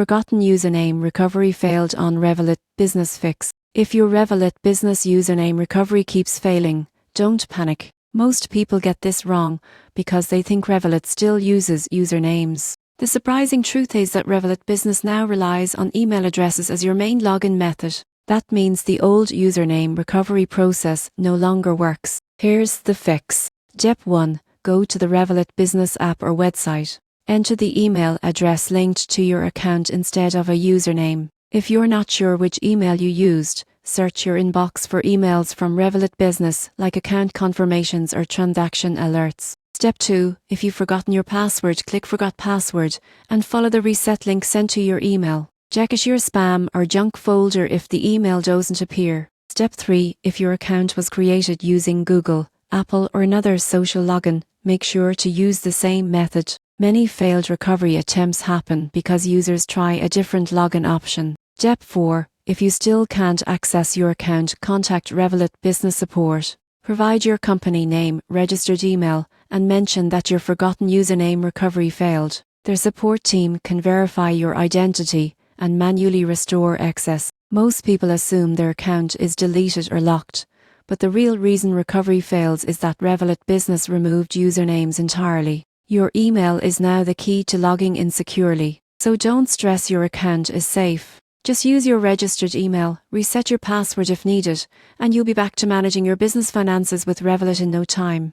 Forgotten username recovery failed on Revolut Business Fix. If your Revolut Business username recovery keeps failing, don't panic. Most people get this wrong because they think Revolut still uses usernames. The surprising truth is that Revolut Business now relies on email addresses as your main login method. That means the old username recovery process no longer works. Here's the fix. Step 1. Go to the Revolut Business app or website. Enter the email address linked to your account instead of a username. If you're not sure which email you used, search your inbox for emails from Revolut Business like account confirmations or transaction alerts. Step 2. If you've forgotten your password, click Forgot Password and follow the reset link sent to your email. Check your spam or junk folder if the email doesn't appear. Step 3. If your account was created using Google, Apple or another social login, make sure to use the same method. Many failed recovery attempts happen because users try a different login option. Step 4. If you still can't access your account, contact Revolut Business Support. Provide your company name, registered email, and mention that your forgotten username recovery failed. Their support team can verify your identity and manually restore access. Most people assume their account is deleted or locked, but the real reason recovery fails is that Revolut Business removed usernames entirely. Your email is now the key to logging in securely, so don't stress, your account is safe. Just use your registered email, reset your password if needed, and you'll be back to managing your business finances with Revolut in no time.